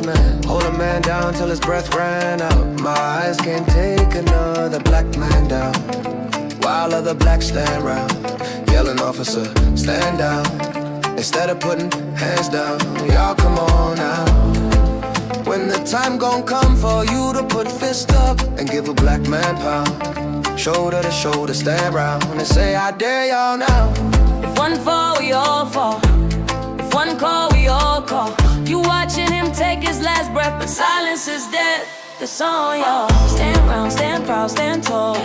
man. Hold a man down till his breath ran out. My eyes can't take another black man down. While other blacks stand round, yelling, officer, stand down. Instead of putting hands down, y'all come on now. When the time gon' come for you to put fist up and give a black man pound, shoulder to shoulder, stand round and say, I dare y'all now. If one fall, we all fall. If one call, we all call. You watching him take his last breath, but silence is death. That's on y'all. Stand round, stand proud, stand tall.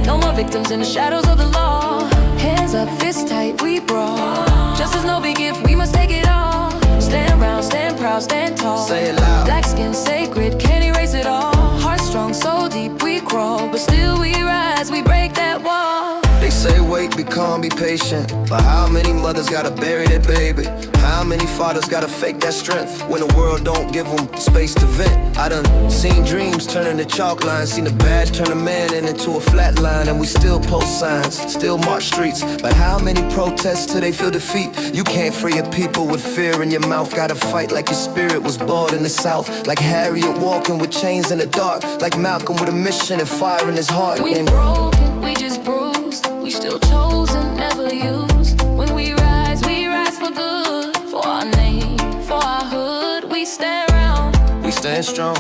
No more victims in the shadows of the law. Hands up, fists tight, we brawl. Justice no big gift, we must take it all. Stand round, stand proud, stand tall. Say it loud. Black skin sacred, can't erase it all. Heart strong, so deep we crawl, but still we rise, we break that wall. They say wait, be calm, be patient. But how many mothers gotta bury their baby? How many fathers gotta fake that strength when the world don't give them space to vent? I done seen dreams turn into chalk lines, seen a badge turn a man into a flat line, and we still post signs, still march streets. But how many protests till they feel defeat? You can't free your people with fear in your mouth. Gotta fight like your spirit was born in the South. Like Harriet walking with chains in the dark. Like Malcolm with a mission and fire in his heart. We broken, we just bruised. We still chosen, never used. When we rise for good. For our name, for our hood, we stand round. We stand strong.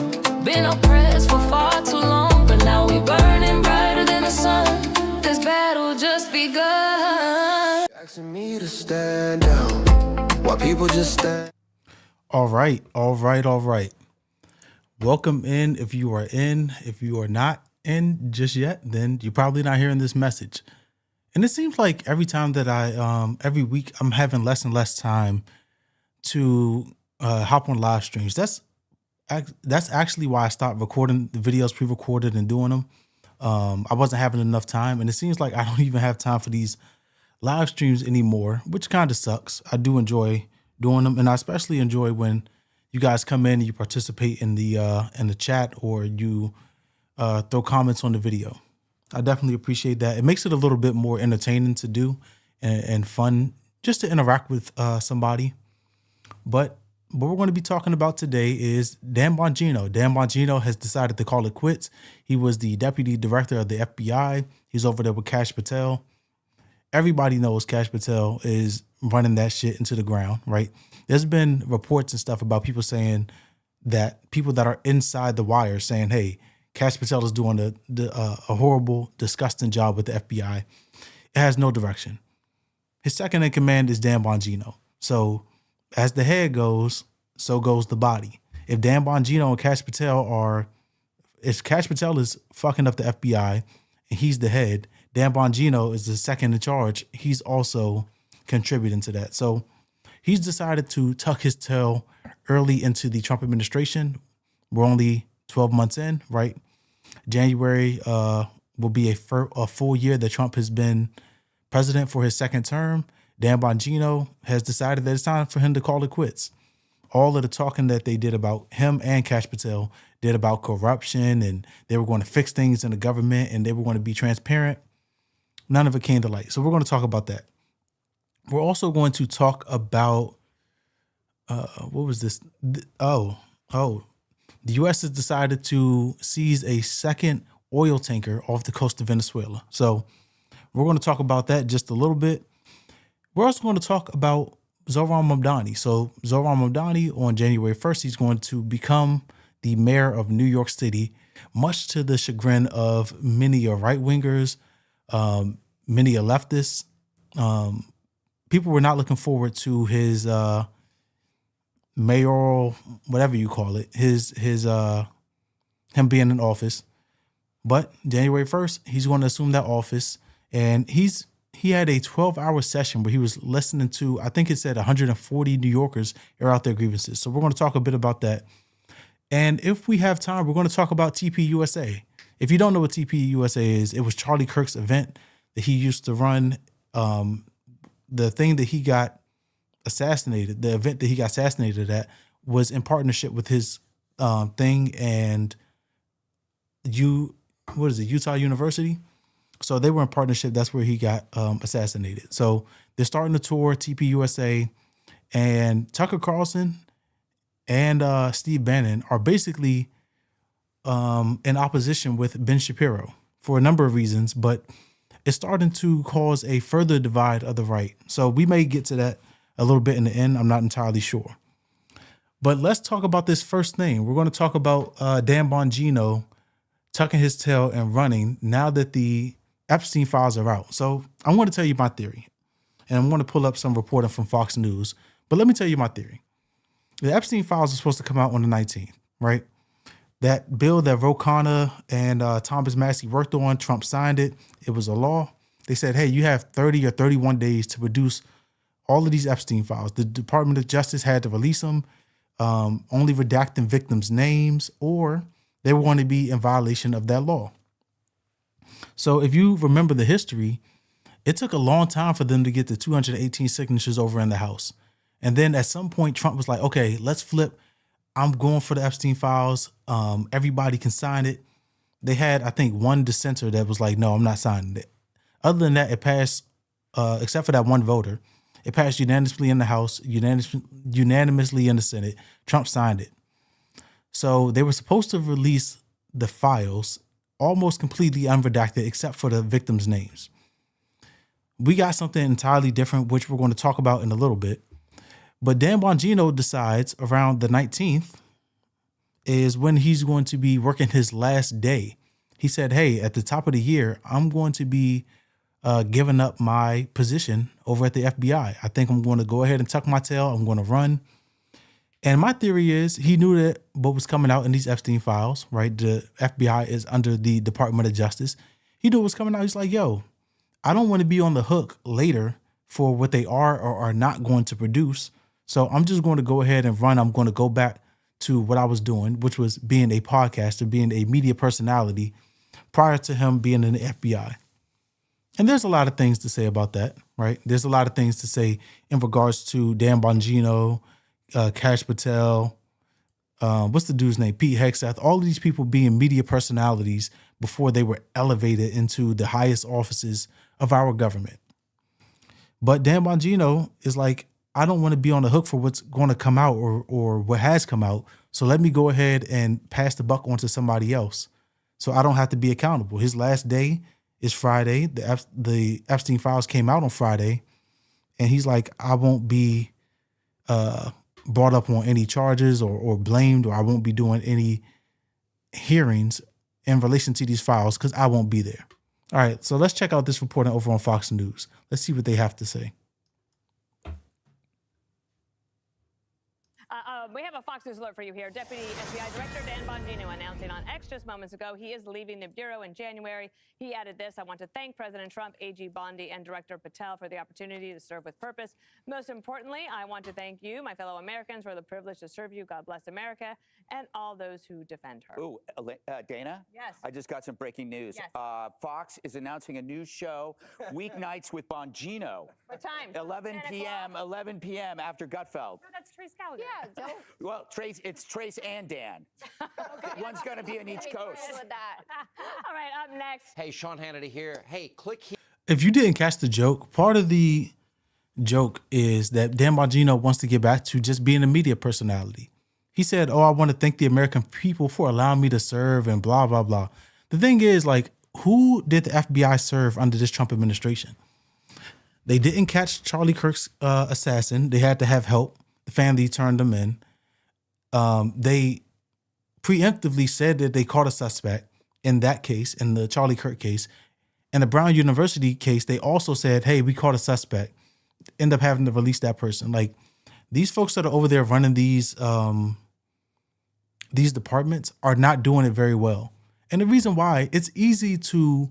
Been oppressed for far too long, but now we burning brighter than the sun. This battle just begun. Asking me to stand down while people just stand. All right. Welcome in. If you are in, if you are not in just yet, then you're probably not hearing this message. And it seems like every time that every week I'm having less and less time to hop on live streams. That's actually why I stopped recording the videos pre-recorded and doing them. I wasn't having enough time, and it seems like I don't even have time for these live streams anymore, which kind of sucks. I do enjoy doing them, and I especially enjoy when you guys come in and you participate in the chat, or you throw comments on the video. I definitely appreciate that. It makes it a little bit more entertaining to do and fun just to interact with somebody. But what we're going to be talking about today is Dan Bongino. Dan Bongino has decided to call it quits. He was the deputy director of the FBI. He's over there with Kash Patel. Everybody knows Kash Patel is running that shit into the ground, right? There's been reports and stuff about people saying that people that are inside the wire saying, hey, Kash Patel is doing a horrible, disgusting job with the FBI. It has no direction. His second in command is Dan Bongino. So as the head goes, so goes the body. If Dan Bongino and Kash Patel if Kash Patel is fucking up the FBI and he's the head, Dan Bongino is the second in charge. He's also contributing to that. So he's decided to tuck his tail early into the Trump administration. We're only 12 months in, right? January will be a full year that Trump has been president for his second term. Dan Bongino has decided that it's time for him to call it quits. All of the talking that they did about him and Kash Patel did about corruption, and they were going to fix things in the government, and they were going to be transparent. None of it came to light. So we're going to talk about that. We're also going to talk about, what was this? The U.S. has decided to seize a second oil tanker off the coast of Venezuela. So we're going to talk about that just a little bit. We're also going to talk about Zohran Mamdani. So Zohran Mamdani, on January 1st, he's going to become the mayor of New York City, much to the chagrin of many right-wingers, many leftists. People were not looking forward to his mayoral, whatever you call it, him being in office. But January 1st, he's going to assume that office, and he had a 12-hour session where he was listening to, I think it said 140 New Yorkers air out their grievances. So we're going to talk a bit about that. And if we have time, we're going to talk about TPUSA. If you don't know what TPUSA is, it was Charlie Kirk's event that he used to run. The thing that he got assassinated, the event that he got assassinated at, was in partnership with his thing and Utah University. So they were in partnership. That's where he got assassinated. So they're starting to tour TPUSA, and Tucker Carlson and Steve Bannon are basically in opposition with Ben Shapiro for a number of reasons, but it's starting to cause a further divide of the right. So we may get to that a little bit in the end. I'm not entirely sure. But let's talk about this first thing. We're going to talk about Dan Bongino tucking his tail and running now that the Epstein files are out. So I want to tell you my theory, and I'm going to pull up some reporting from Fox News. But let me tell you my theory. The Epstein files are supposed to come out on the 19th, right? That bill that Ro Khanna and Thomas Massie worked on, Trump signed it. It was a law. They said, hey, you have 30 or 31 days to produce all of these Epstein files. The Department of Justice had to release them, only redacting victims' names, or they were going to be in violation of that law. So if you remember the history, it took a long time for them to get the 218 signatures over in the House. And then at some point, Trump was like, okay, let's flip. I'm going for the Epstein files. Everybody can sign it. They had, I think, one dissenter that was like, no, I'm not signing it. Other than that, it passed, except for that one voter. It passed unanimously in the House, unanimously in the Senate. Trump signed it. So they were supposed to release the files almost completely unredacted, except for the victims' names. We got something entirely different, which we're going to talk about in a little bit. But Dan Bongino decides around the 19th is when he's going to be working his last day. He said, hey, at the top of the year, I'm going to be giving up my position over at the FBI. I think I'm going to go ahead and tuck my tail. I'm going to run. And my theory is he knew that what was coming out in these Epstein files, right? The FBI is under the Department of Justice. He knew what was coming out. He's like, yo, I don't want to be on the hook later for what they are or are not going to produce. So I'm just going to go ahead and run. I'm going to go back to what I was doing, which was being a podcaster, being a media personality prior to him being in the FBI. And there's a lot of things to say about that, right? There's a lot of things to say in regards to Dan Bongino, Kash Patel, what's the dude's name? Pete Hegseth, all of these people being media personalities before they were elevated into the highest offices of our government. But Dan Bongino is like, I don't want to be on the hook for what's going to come out or what has come out. So let me go ahead and pass the buck on to somebody else so I don't have to be accountable. His last day is Friday. The Epstein files came out on Friday. And he's like, I won't be brought up on any charges or blamed, or I won't be doing any hearings in relation to these files because I won't be there. All right, so let's check out this reporting over on Fox News. Let's see what they have to say. We have a Fox News alert for you here. Deputy FBI Director Dan Bongino announcing on X just moments ago he is leaving the Bureau in January. He added this: I want to thank President Trump, AG Bondi, and Director Patel for the opportunity to serve with purpose. Most importantly, I want to thank you, my fellow Americans, for the privilege to serve you. God bless America and all those who defend her. Ooh, Dana? Yes. I just got some breaking news. Yes. Fox is announcing a new show, Weeknights with Bongino. What time? 11 p.m. 11 p.m. after Gutfeld. Oh, that's Trace Gallagher. Yeah, don't. Well, it's Trace and Dan. One's going to be on each coast. With that. All right, up next. Hey, Sean Hannity here. Hey, click here. If you didn't catch the joke, part of the joke is that Dan Bongino wants to get back to just being a media personality. He said, I want to thank the American people for allowing me to serve and blah, blah, blah. The thing is, like, who did the FBI serve under this Trump administration? They didn't catch Charlie Kirk's assassin. They had to have help. The family turned them in. They preemptively said that they caught a suspect in that case, in the Charlie Kirk case. In the Brown University case, they also said, hey, we caught a suspect. End up having to release that person. Like, these folks that are over there running these departments are not doing it very well. And the reason why, it's easy to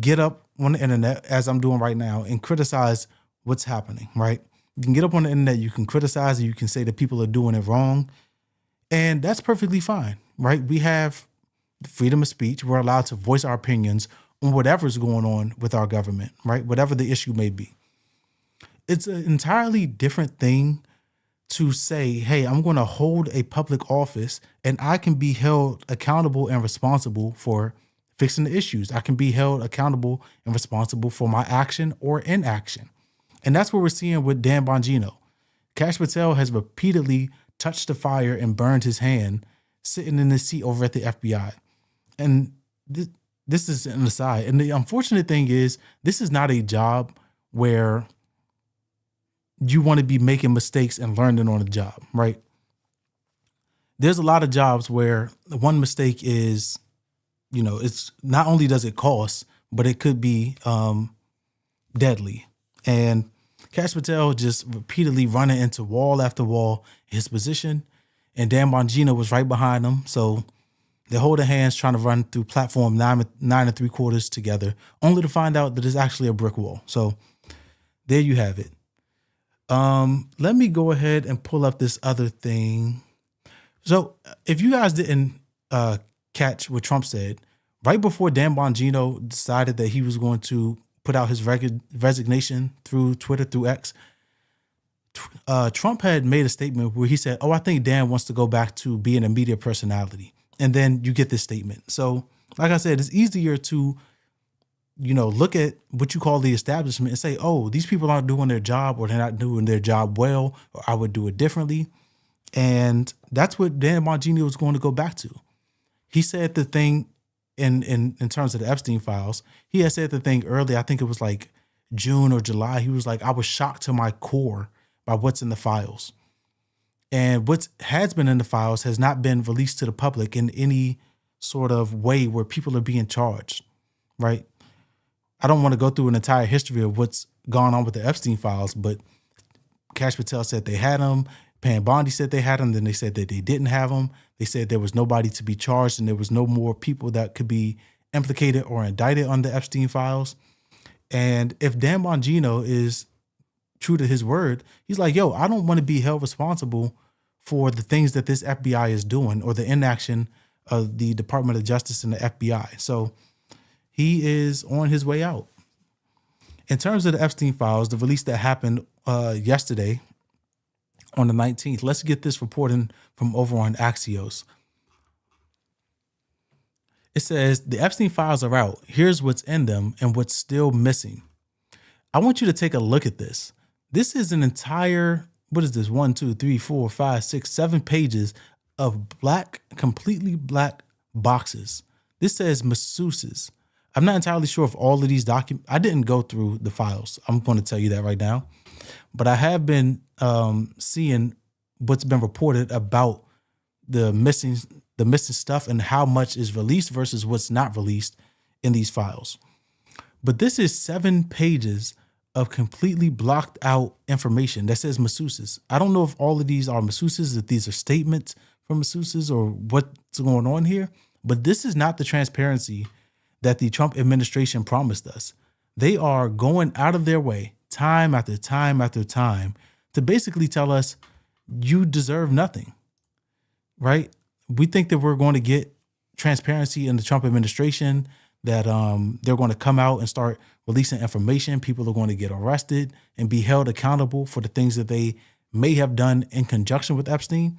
get up on the internet, as I'm doing right now, and criticize what's happening, right? You can get up on the internet, you can criticize, and you can say that people are doing it wrong. And that's perfectly fine, right? We have freedom of speech. We're allowed to voice our opinions on whatever's going on with our government, right? Whatever the issue may be. It's an entirely different thing to say, hey, I'm going to hold a public office and I can be held accountable and responsible for fixing the issues. I can be held accountable and responsible for my action or inaction. And that's what we're seeing with Dan Bongino. Kash Patel has repeatedly touched the fire and burned his hand sitting in his seat over at the FBI. And this is an aside. And the unfortunate thing is, this is not a job where you want to be making mistakes and learning on the job, right? There's a lot of jobs where one mistake is, it's not only does it cost, but it could be deadly. And Kash Patel just repeatedly running into wall after wall in his position, and Dan Bongino was right behind him. So they're holding hands trying to run through platform 9 3/4 together, only to find out that it's actually a brick wall. So there you have it. Let me go ahead and pull up this other thing. So if you guys didn't catch what Trump said, right before Dan Bongino decided that he was going to put out his resignation through Twitter, through X, Trump had made a statement where he said, I think Dan wants to go back to being a media personality. And then you get this statement. So like I said, it's easier to, look at what you call the establishment and say, these people aren't doing their job, or they're not doing their job well, or I would do it differently. And that's what Dan Bongino was going to go back to. He said the thing in terms of the Epstein files. He had said the thing earlier, I think it was like June or July. He was like, I was shocked to my core by what's in the files. And what has been in the files has not been released to the public in any sort of way where people are being charged, right? I don't want to go through an entire history of what's gone on with the Epstein files, but Kash Patel said they had them. Pam Bondi said they had them. Then they said that they didn't have them. They said there was nobody to be charged and there was no more people that could be implicated or indicted on the Epstein files. And if Dan Bongino is true to his word, he's like, I don't want to be held responsible for the things that this FBI is doing or the inaction of the Department of Justice and the FBI. So he is on his way out. In terms of the Epstein files, the release that happened yesterday on the 19th, let's get this reporting from over on Axios. It says the Epstein files are out. Here's what's in them and what's still missing. I want you to take a look at this. This is an entire, 1, 2, 3, 4, 5, 6, 7 pages of completely black boxes. This says masseuses. I'm not entirely sure if all of these documents, I didn't go through the files. I'm going to tell you that right now. But I have been seeing what's been reported about the missing stuff and how much is released versus what's not released in these files. But this is 7 pages of completely blocked out information that says masseuses. I don't know if all of these are masseuses, if these are statements from masseuses or what's going on here, but this is not the transparency that the Trump administration promised us. They are going out of their way time after time after time to basically tell us you deserve nothing, right? We think that we're going to get transparency in the Trump administration, that they're going to come out and start releasing information. People are going to get arrested and be held accountable for the things that they may have done in conjunction with Epstein.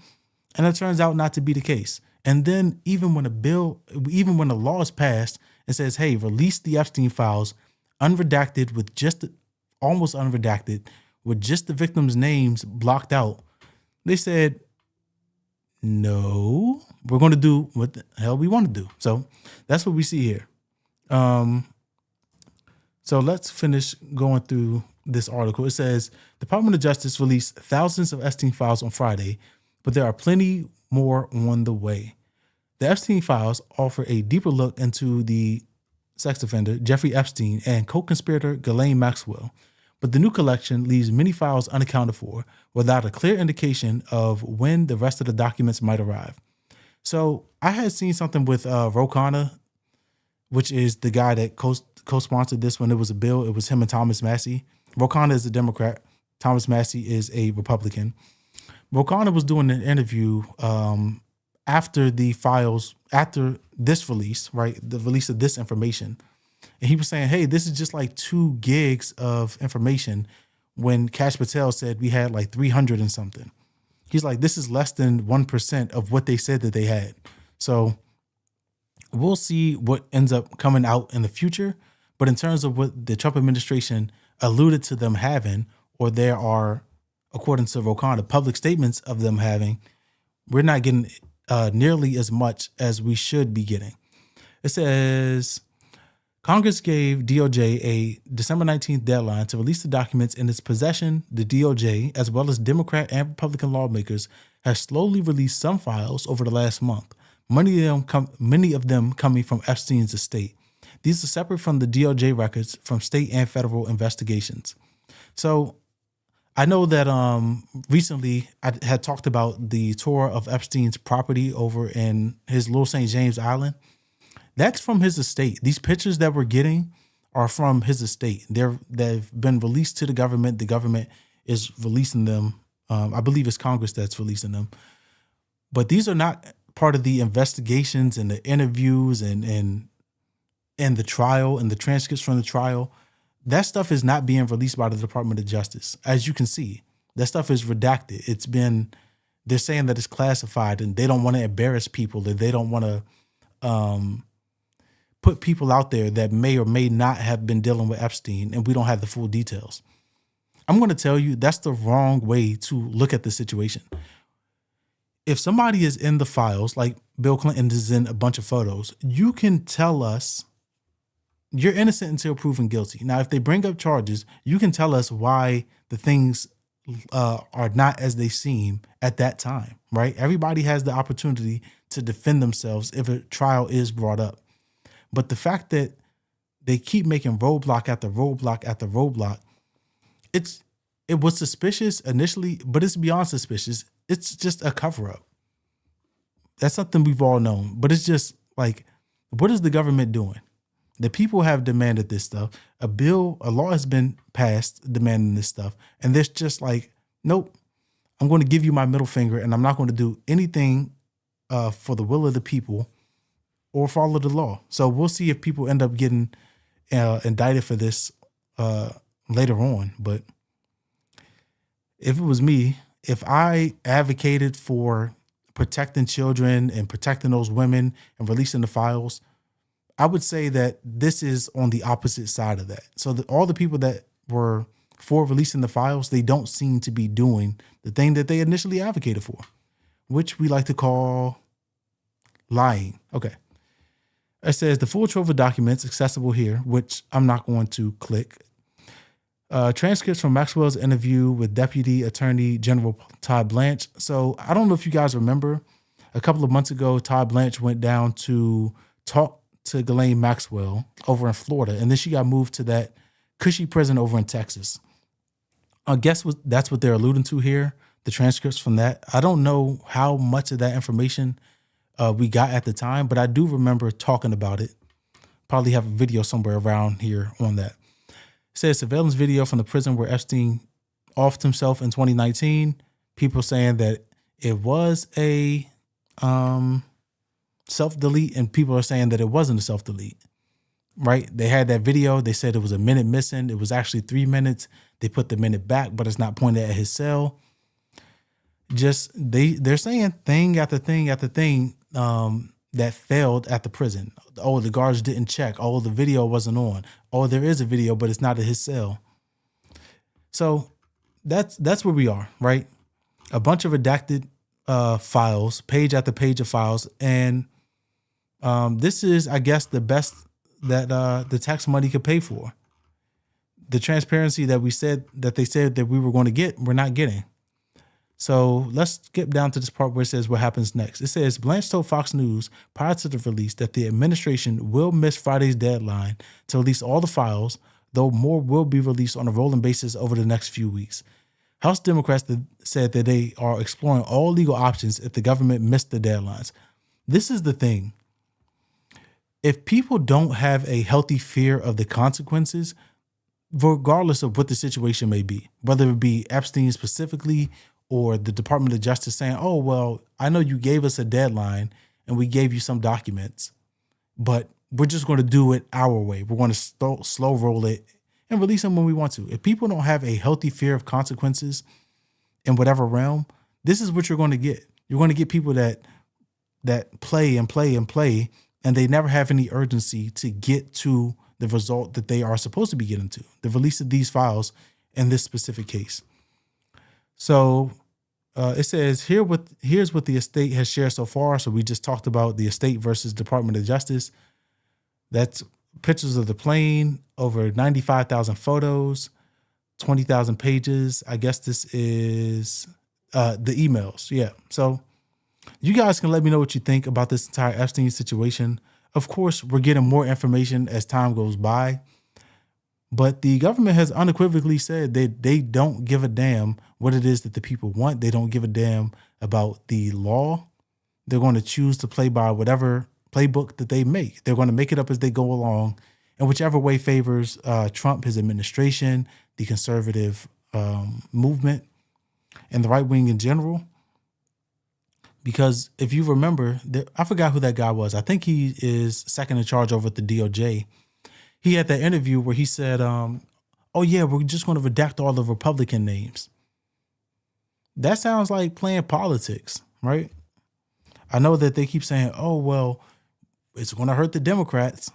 And it turns out not to be the case. And then even when the law is passed and says, hey, release the Epstein files unredacted almost unredacted with just the victims' names blocked out, they said, no, we're going to do what the hell we want to do. So that's what we see here. So let's finish going through this article. It says, Department of Justice released thousands of Epstein files on Friday, but there are plenty more on the way. The Epstein files offer a deeper look into the sex offender Jeffrey Epstein and co-conspirator Ghislaine Maxwell, but the new collection leaves many files unaccounted for without a clear indication of when the rest of the documents might arrive. So I had seen something with Ro Khanna, which is the guy that co-sponsored this when it was a bill. It was him and Thomas Massie. Ro Khanna is a Democrat. Thomas Massie is a Republican. Ro Khanna was doing an interview after this release, right? The release of this information. And he was saying, hey, this is just like 2 gigs of information when Kash Patel said we had like 300 and something. He's like, this is less than 1% of what they said that they had. So we'll see what ends up coming out in the future. But in terms of what the Trump administration alluded to them having, or there are according to Rokan, the public statements of them having, we're not getting nearly as much as we should be getting. It says Congress gave DOJ a December 19th deadline to release the documents in its possession. The DOJ, as well as Democrat and Republican lawmakers, has slowly released some files over the last month, many of them coming from Epstein's estate. These are separate from the DOJ records from state and federal investigations. So I know that recently I had talked about the tour of Epstein's property over in his Little St. James Island. That's from his estate. These pictures that we're getting are from his estate. They've been released to the government. The government is releasing them. I believe it's Congress that's releasing them. But these are not part of the investigations and the interviews and the trial and the transcripts from the trial. That stuff is not being released by the Department of Justice. As you can see, that stuff is redacted. They're saying that it's classified and they don't want to embarrass people, that they don't want to put people out there that may or may not have been dealing with Epstein, and we don't have the full details. I'm going to tell you that's the wrong way to look at the situation. If somebody is in the files, like Bill Clinton is in a bunch of photos, you can tell us you're innocent until proven guilty. Now, if they bring up charges, you can tell us why the things are not as they seem at that time, right? Everybody has the opportunity to defend themselves if a trial is brought up. But the fact that they keep making roadblock after roadblock after roadblock, it was suspicious initially, but it's beyond suspicious. It's just a cover-up. That's something we've all known. But it's just like, what is the government doing? The people have demanded this stuff. A law has been passed demanding this stuff. And there's just like, nope, I'm going to give you my middle finger and I'm not going to do anything for the will of the people or follow the law. So we'll see if people end up getting indicted for this later on. But if it was me, if I advocated for protecting children and protecting those women and releasing the files, I would say that this is on the opposite side of that. So all the people that were for releasing the files, they don't seem to be doing the thing that they initially advocated for, which we like to call lying. Okay. It says the full trove of documents accessible here, which I'm not going to click. Transcripts from Maxwell's interview with Deputy Attorney General Todd Blanche. So I don't know if you guys remember, a couple of months ago, Todd Blanche went down to talk to Ghislaine Maxwell over in Florida, and then she got moved to that cushy prison over in Texas. I guess that's what they're alluding to here, the transcripts from that. I don't know how much of that information we got at the time, but I do remember talking about it. Probably have a video somewhere around here on that. It says surveillance video from the prison where Epstein offed himself in 2019. People saying that it was a self-delete, and people are saying that it wasn't a self-delete, right? They had that video. They said it was a minute missing. It was actually 3 minutes. They put the minute back, but it's not pointed at his cell. Just they're saying thing after thing after thing that failed at the prison. Oh, the guards didn't check. Oh, the video wasn't on. Oh, there is a video, but it's not at his cell. So that's where we are, right? A bunch of redacted files, page after page of files, and this is, I guess, the best that the tax money could pay for. The transparency that they said that we were going to get, we're not getting. So let's skip down to this part where it says what happens next. It says Blanche told Fox News prior to the release that the administration will miss Friday's deadline to release all the files, though more will be released on a rolling basis over the next few weeks. House Democrats said that they are exploring all legal options if the government missed the deadlines. This is the thing. If people don't have a healthy fear of the consequences, regardless of what the situation may be, whether it be Epstein specifically or the Department of Justice saying, oh, well, I know you gave us a deadline and we gave you some documents, but we're just going to do it our way. We're going to slow roll it and release them when we want to. If people don't have a healthy fear of consequences in whatever realm, this is what you're going to get. You're going to get people that play and play and play, and they never have any urgency to get to the result that they are supposed to be getting to, the release of these files in this specific case. So it says here's what the estate has shared so far. So we just talked about the estate versus Department of Justice. That's pictures of the plane, over 95,000 photos, 20,000 pages. I guess this is the emails. Yeah. So you guys can let me know what you think about this entire Epstein situation. Of course, we're getting more information as time goes by. But the government has unequivocally said that they don't give a damn what it is that the people want. They don't give a damn about the law. They're going to choose to play by whatever playbook that they make. They're going to make it up as they go along, and whichever way favors Trump, his administration, the conservative movement, and the right wing in general. Because if you remember, I forgot who that guy was. I think he is second in charge over at the DOJ. He had that interview where he said, oh yeah, we're just going to redact all the Republican names. That sounds like playing politics, right? I know that they keep saying, oh, well, it's going to hurt the Democrats.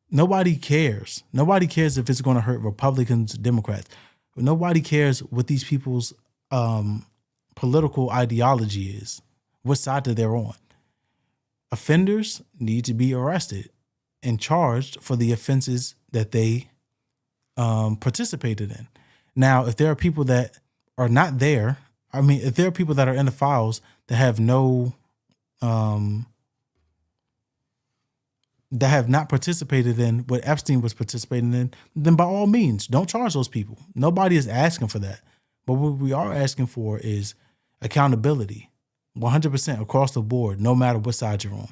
Nobody cares. Nobody cares if it's going to hurt Republicans, Democrats. Nobody cares what these people's political ideology is, what side that they're on. Offenders need to be arrested and charged for the offenses that they participated in. Now, if there are people that are not there, if there are people that are in the files that have that have not participated in what Epstein was participating in, then by all means, don't charge those people. Nobody is asking for that. But what we are asking for is accountability, 100% across the board, no matter what side you're on.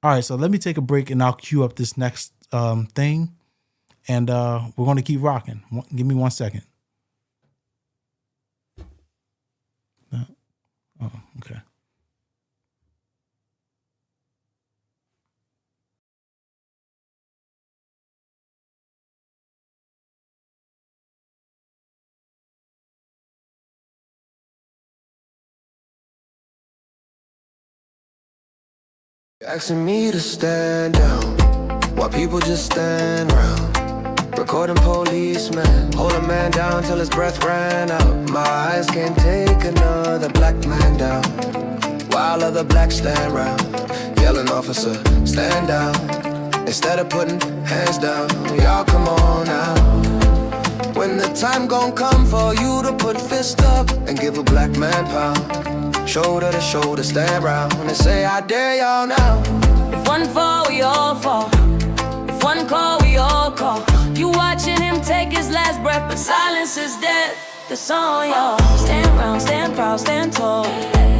All right, so let me take a break and I'll queue up this next thing, and we're going to keep rocking. Give me 1 second. Oh, okay. Asking me to stand down while people just stand around. Recording policemen, hold a man down till his breath ran out. My eyes can't take another black man down while other blacks stand round, yelling, officer, stand down. Instead of putting hands down, y'all come on now. When the time gon' come for you to put fist up and give a black man pound, shoulder to shoulder, stand round and say, I dare y'all now. If one fall, we all fall. If one call, we all call. You watching him take his last breath, but silence is death. The song, y'all. Stand round, stand proud, stand tall.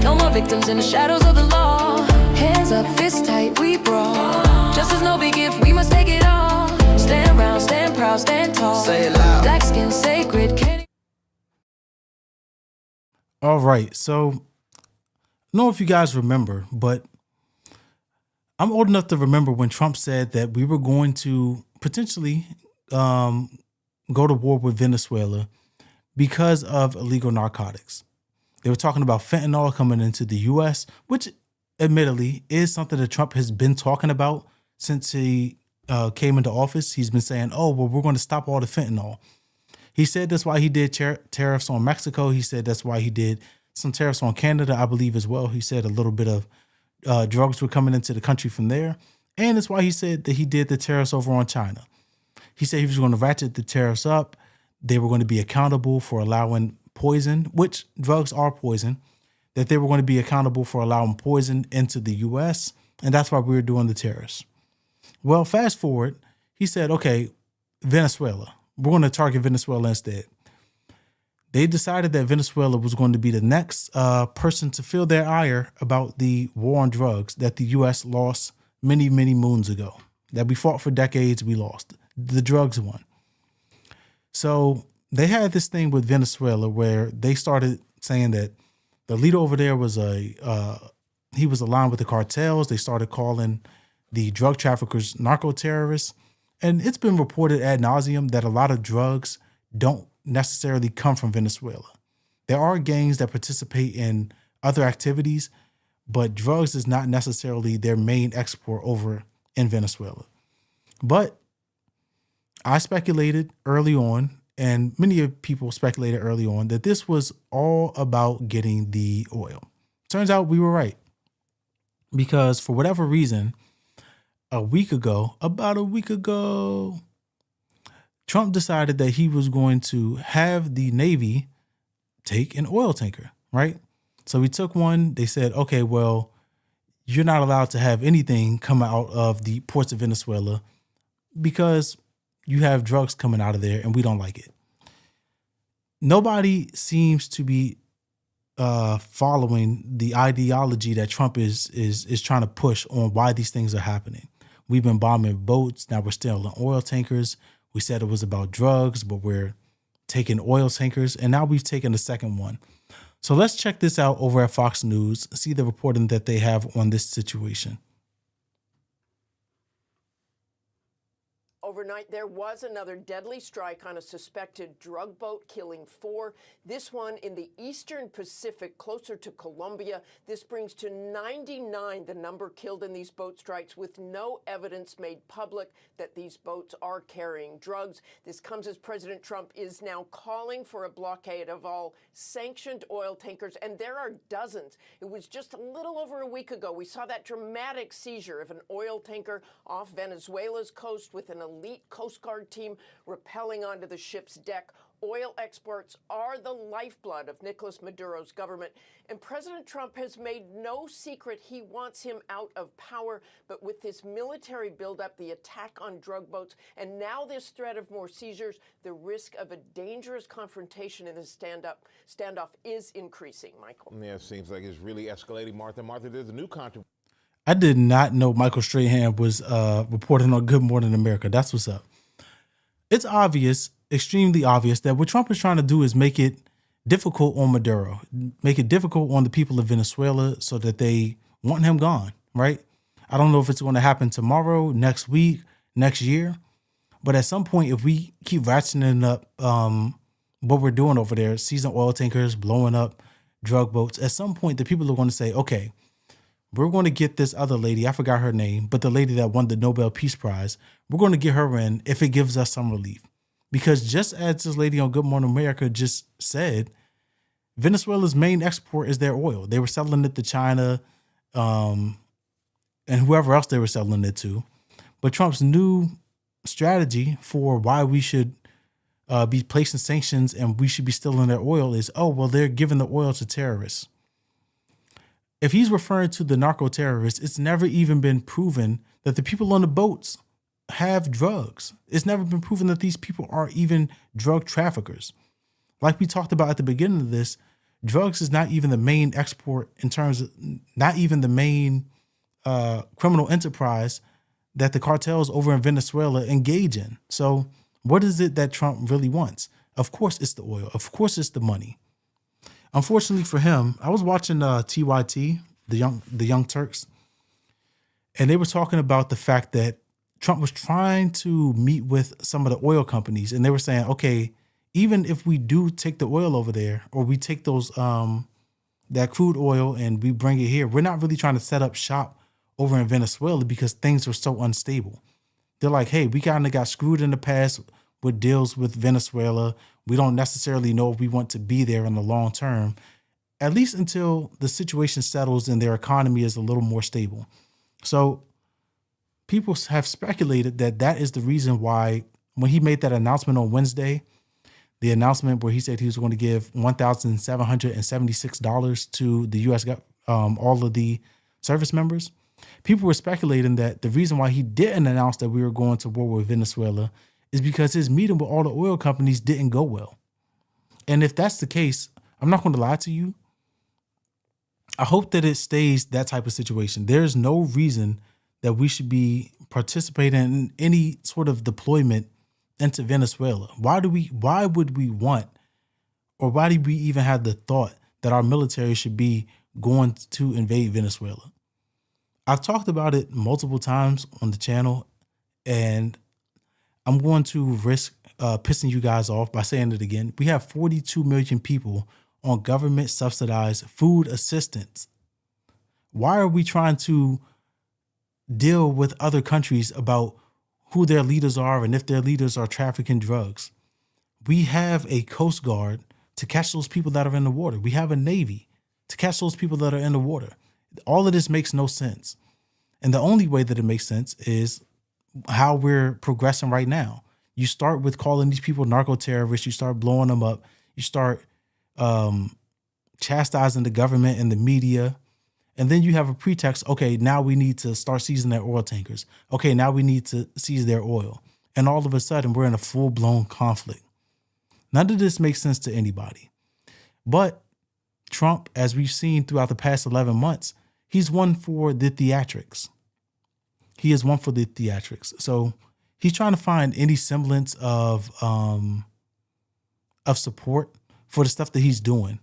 No more victims in the shadows of the law. Hands up, fists tight, we brawl. Justice no big gift, we must take it all. Stand round, stand proud, stand tall. Say it loud. Black skin sacred. All right, so I don't know if you guys remember, but I'm old enough to remember when Trump said that we were going to potentially go to war with Venezuela because of illegal narcotics. They were talking about fentanyl coming into the U.S., which admittedly is something that Trump has been talking about since he came into office. He's been saying, oh, well, we're going to stop all the fentanyl. He said that's why he did tariffs on Mexico. He said that's why he did some tariffs on Canada, I believe, as well. He said a little bit of drugs were coming into the country from there. And that's why he said that he did the tariffs over on China. He said he was going to ratchet the tariffs up. They were going to be accountable for allowing poison, which drugs are poison, that they were going to be accountable for allowing poison into the U.S. And that's why we were doing the tariffs. Well, fast forward, he said, okay, Venezuela, we're going to target Venezuela instead. They decided that Venezuela was going to be the next person to feel their ire about the war on drugs that the U.S. lost many, many moons ago. That we fought for decades, we lost. The drugs won. So they had this thing with Venezuela where they started saying that the leader over there was he was aligned with the cartels. They started calling the drug traffickers narco-terrorists. And it's been reported ad nauseum that a lot of drugs don't necessarily come from Venezuela. There are gangs that participate in other activities, but drugs is not necessarily their main export over in Venezuela. But I speculated early on, And many people speculated early on that this was all about getting the oil. Turns out we were right. Because for whatever reason, about a week ago, Trump decided that he was going to have the Navy take an oil tanker, right? So we took one. They said, okay, well, you're not allowed to have anything come out of the ports of Venezuela because you have drugs coming out of there and we don't like it. Nobody seems to be following the ideology that Trump is trying to push on why these things are happening. We've been bombing boats. Now we're still in oil tankers. We said it was about drugs, but we're taking oil tankers. And now we've taken the second one. So let's check this out over at Fox News, see the reporting that they have on this situation. Overnight, there was another deadly strike on a suspected drug boat, killing 4. This one in the eastern Pacific, closer to Colombia. This brings to 99 the number killed in these boat strikes, with no evidence made public that these boats are carrying drugs. This comes as President Trump is now calling for a blockade of all sanctioned oil tankers, and there are dozens. It was just a little over a week ago we saw that dramatic seizure of an oil tanker off Venezuela's coast with an elite Coast Guard team rappelling onto the ship's deck. Oil exports are the lifeblood of Nicolas Maduro's government, and President Trump has made no secret he wants him out of power. But with this military buildup, the attack on drug boats, and now this threat of more seizures, the risk of a dangerous confrontation in the standoff is increasing. Michael. Yeah, it seems like it's really escalating, Martha. Martha, there's a new controversy. I did not know Michael Strahan was reporting on Good Morning America. That's what's up. It's obvious, extremely obvious, that what Trump is trying to do is make it difficult on Maduro, make it difficult on the people of Venezuela so that they want him gone, right? I don't know if it's going to happen tomorrow, next week, next year, but at some point, if we keep ratcheting up what we're doing over there, seizing oil tankers, blowing up drug boats, at some point, the people are going to say, okay, we're going to get this other lady, I forgot her name, but the lady that won the Nobel Peace Prize, we're going to get her in if it gives us some relief. Because just as this lady on Good Morning America just said, Venezuela's main export is their oil. They were selling it to China and whoever else they were selling it to. But Trump's new strategy for why we should be placing sanctions and we should be stealing their oil is, oh, well, they're giving the oil to terrorists. If he's referring to the narco-terrorists, it's never even been proven that the people on the boats have drugs. It's never been proven that these people are even drug traffickers. Like we talked about at the beginning of this, drugs is not even the main export in terms of, not even the main criminal enterprise that the cartels over in Venezuela engage in. So what is it that Trump really wants? Of course it's the oil. Of course it's the money. Unfortunately for him, I was watching TYT, the Young Turks, and they were talking about the fact that Trump was trying to meet with some of the oil companies, and they were saying, okay, even if we do take the oil over there, or we take those that crude oil and we bring it here, we're not really trying to set up shop over in Venezuela because things are so unstable. They're like, hey, we kind of got screwed in the past with deals with Venezuela. We don't necessarily know if we want to be there in the long term, at least until the situation settles and their economy is a little more stable. So people have speculated that that is the reason why when he made that announcement on Wednesday, the announcement where he said he was going to give $1,776 to the U.S., all of the service members, people were speculating that the reason why he didn't announce that we were going to war with Venezuela is because his meeting with all the oil companies didn't go well. And if that's the case, I'm not going to lie to you. I hope that it stays that type of situation. There's no reason that we should be participating in any sort of deployment into Venezuela. Why would we want, or why do we even have the thought that our military should be going to invade Venezuela? I've talked about it multiple times on the channel, and I'm going to risk pissing you guys off by saying it again. We have 42 million people on government subsidized food assistance. Why are we trying to deal with other countries about who their leaders are and if their leaders are trafficking drugs? We have a Coast Guard to catch those people that are in the water. We have a Navy to catch those people that are in the water. All of this makes no sense. And the only way that it makes sense is how we're progressing right now. You start with calling these people narco terrorists. You start blowing them up. You start chastising the government and the media. And then you have a pretext. Okay, now we need to start seizing their oil tankers. Okay, now we need to seize their oil. And all of a sudden, we're in a full-blown conflict. None of this makes sense to anybody. But Trump, as we've seen throughout the past 11 months, he's one for the theatrics. He is one for the theatrics. So he's trying to find any semblance of support for the stuff that he's doing.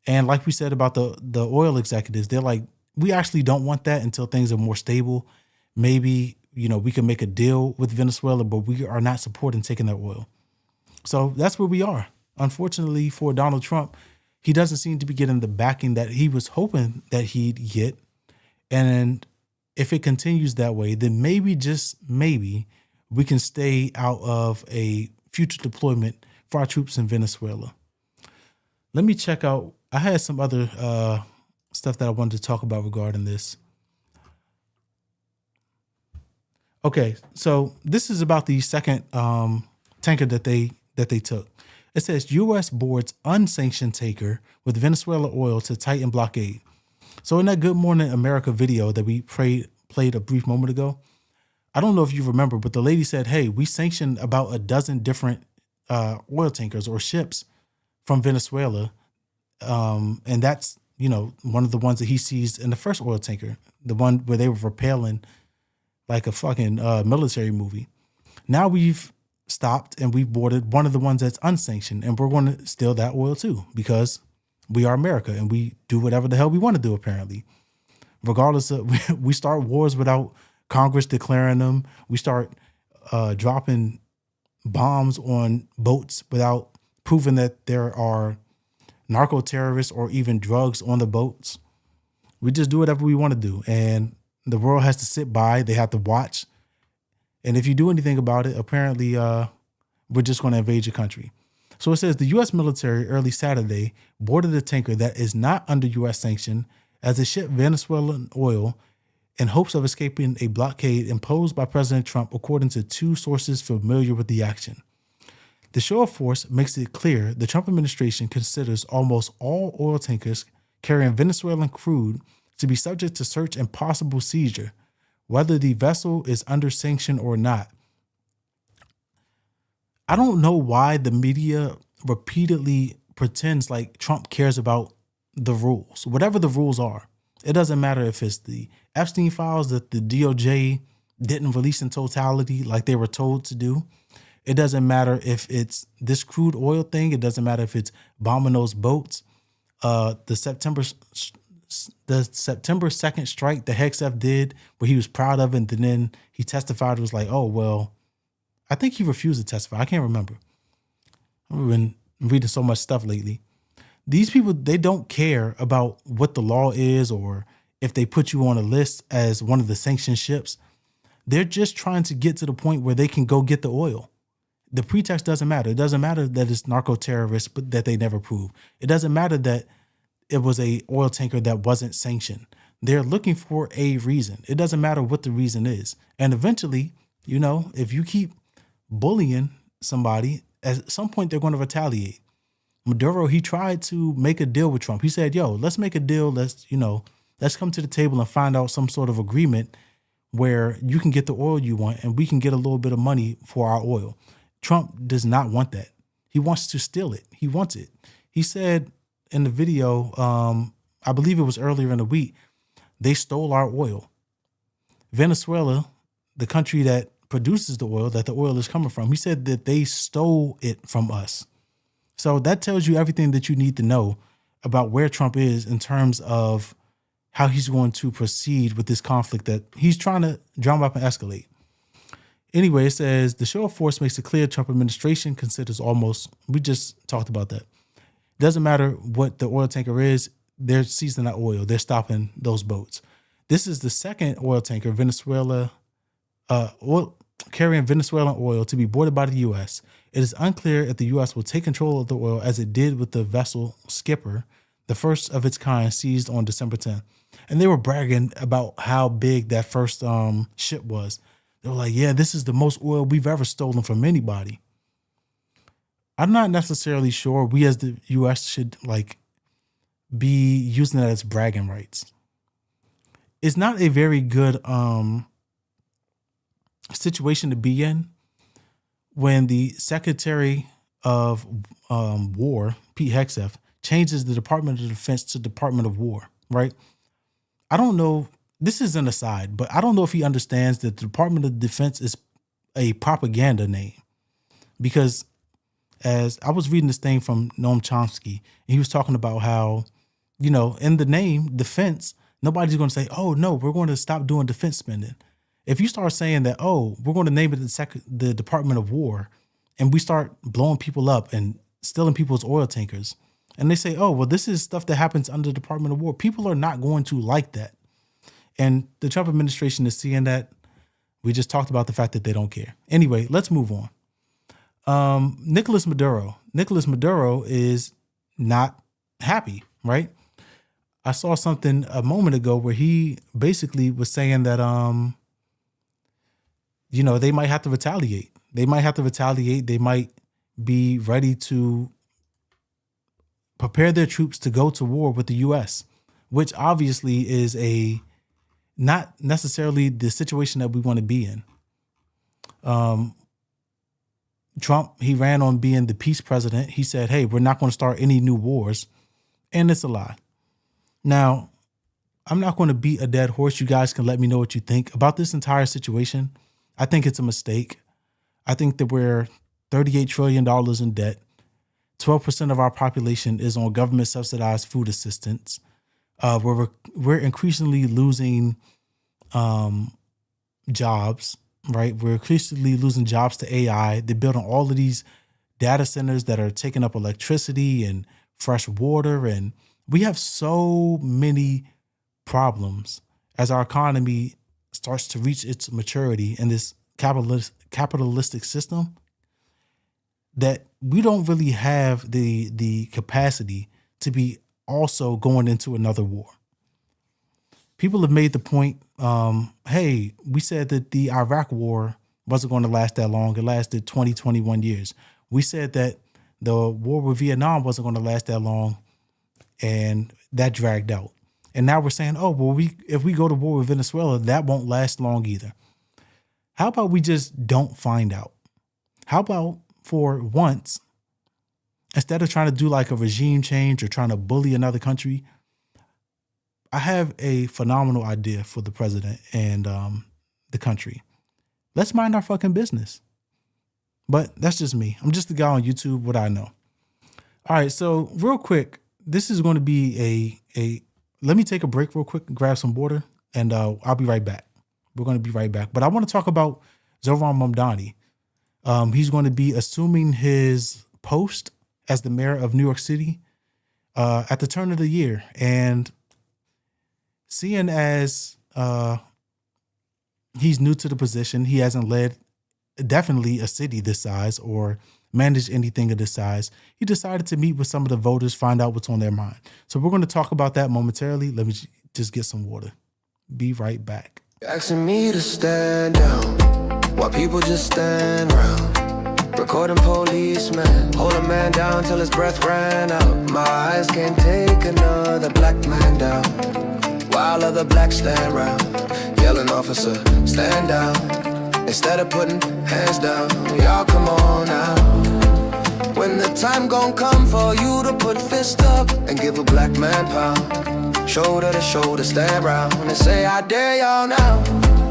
And like we said about the oil executives, they're like, we actually don't want that until things are more stable. Maybe, we can make a deal with Venezuela, but we are not supporting taking their oil. So that's where we are. Unfortunately for Donald Trump, he doesn't seem to be getting the backing that he was hoping that he'd get. And if it continues that way, then maybe, just maybe, we can stay out of a future deployment for our troops in Venezuela. Let me check out. I had some other stuff that I wanted to talk about regarding this. Okay, so this is about the second tanker that they took. It says U.S. boards unsanctioned tanker with Venezuela oil to tighten blockade. So in that Good Morning America video that we played a brief moment ago, I don't know if you remember, but the lady said, hey, we sanctioned about a dozen different oil tankers or ships from Venezuela. And that's, one of the ones that he seized in the first oil tanker, the one where they were rappelling like a fucking military movie. Now we've stopped and we've boarded one of the ones that's unsanctioned, and we're going to steal that oil too, because we are America and we do whatever the hell we want to do, apparently. Regardless of, we start wars without Congress declaring them. We start dropping bombs on boats without proving that there are narco terrorists or even drugs on the boats. We just do whatever we want to do. And the world has to sit by. They have to watch. And if you do anything about it, apparently we're just going to invade your country. So it says the U.S. military early Saturday boarded a tanker that is not under U.S. sanction as it shipped Venezuelan oil in hopes of escaping a blockade imposed by President Trump, according to two sources familiar with the action. The show of force makes it clear the Trump administration considers almost all oil tankers carrying Venezuelan crude to be subject to search and possible seizure, whether the vessel is under sanction or not. I don't know why the media repeatedly pretends like Trump cares about the rules, whatever the rules are. It doesn't matter if it's the Epstein files that the DOJ didn't release in totality like they were told to do. It doesn't matter if it's this crude oil thing. It doesn't matter if it's bombing those boats. The September 2nd strike that Hexef did, where he was proud of it, and then he testified, was like, oh, well, I think he refused to testify. I can't remember. I've been reading so much stuff lately. These people, they don't care about what the law is or if they put you on a list as one of the sanctioned ships. They're just trying to get to the point where they can go get the oil. The pretext doesn't matter. It doesn't matter that it's narco terrorists, but that they never prove. It doesn't matter that it was a oil tanker that wasn't sanctioned. They're looking for a reason. It doesn't matter what the reason is. And eventually, if you keep bullying somebody, at some point they're going to retaliate. Maduro, he tried to make a deal with Trump. He said, yo, let's make a deal. Let's come to the table and find out some sort of agreement where you can get the oil you want and we can get a little bit of money for our oil. Trump does not want that. He wants to steal it. He wants it. He said in the video, I believe it was earlier in the week, they stole our oil. Venezuela, the country that produces the oil, that the oil is coming from, he said that they stole it from us. So that tells you everything that you need to know about where Trump is in terms of how he's going to proceed with this conflict that he's trying to drum up and escalate. Anyway, it says the show of force makes it clear Trump administration considers almost, we just talked about that. Doesn't matter what the oil tanker is, they're seizing that oil. They're stopping those boats. This is the second oil tanker, Venezuela, carrying Venezuelan oil to be boarded by the U.S. It is unclear if the U.S. will take control of the oil as it did with the vessel Skipper, the first of its kind seized on December 10th. And they were bragging about how big that first ship was. They were like, yeah, this is the most oil we've ever stolen from anybody. I'm not necessarily sure we as the U.S. should be using that as bragging rights. It's not a very good situation to be in when the Secretary of War, Pete Hegseth, changes the Department of Defense to Department of War, right? I don't know, this is an aside, but I don't know if he understands that the Department of Defense is a propaganda name. Because as I was reading this thing from Noam Chomsky, and he was talking about how, in the name defense, nobody's going to say, oh, no, we're going to stop doing defense spending. If you start saying that, oh, we're going to name it the Department of War, and we start blowing people up and stealing people's oil tankers, and they say, oh, well, this is stuff that happens under the Department of War, people are not going to like that. And the Trump administration is seeing that. We just talked about the fact that they don't care. Anyway, let's move on. Nicolas Maduro. Nicolas Maduro is not happy, right? I saw something a moment ago where he basically was saying that, they might have to retaliate. They might be ready to prepare their troops to go to war with the U.S., which obviously is not necessarily the situation that we want to be in. Trump, he ran on being the peace president. He said, hey, we're not going to start any new wars. And it's a lie. Now, I'm not going to beat a dead horse. You guys can let me know what you think about this entire situation. I think it's a mistake. I think that we're $38 trillion in debt. 12% of our population is on government subsidized food assistance. We're increasingly losing jobs, right? We're increasingly losing jobs to AI. They're building all of these data centers that are taking up electricity and fresh water. And we have so many problems as our economy starts to reach its maturity in this capitalistic system that we don't really have the capacity to be also going into another war. People have made the point, hey, we said that the Iraq war wasn't going to last that long. It lasted 20, 21 years. We said that the war with Vietnam wasn't going to last that long, and that dragged out. And now we're saying, oh, well, if we go to war with Venezuela, that won't last long either. How about we just don't find out? How about for once, instead of trying to do like a regime change or trying to bully another country, I have a phenomenal idea for the president and the country. Let's mind our fucking business. But that's just me. I'm just the guy on YouTube, what I know. All right, so real quick, this is going to be let me take a break real quick and grab some water, and I'll be right back. We're going to be right back. But I want to talk about Zohran Mamdani. He's going to be assuming his post as the mayor of New York City at the turn of the year. And seeing as he's new to the position, he hasn't led definitely a city this size or managed anything of this size. He decided to meet with some of the voters, find out what's on their mind. So we're going to talk about that momentarily. Let me just get some water. Be right back. Asking me to stand down while people just stand around. Recording policemen, hold a man down till his breath ran out. My eyes can't take another black man down while other blacks stand round, yelling, officer, stand down. Instead of putting hands down, y'all come on now. When the time gon' come for you to put fist up and give a black man pound, shoulder to shoulder, stand round and say, I dare y'all now.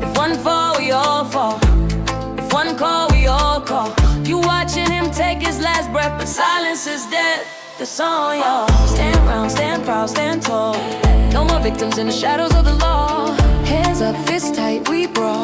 If one fall, we all fall. If one call, we all call. You watching him take his last breath, but silence is death. The song, y'all. Stand round, stand proud, stand tall. No more victims in the shadows of the law. Hands up, fists tight, we brawl.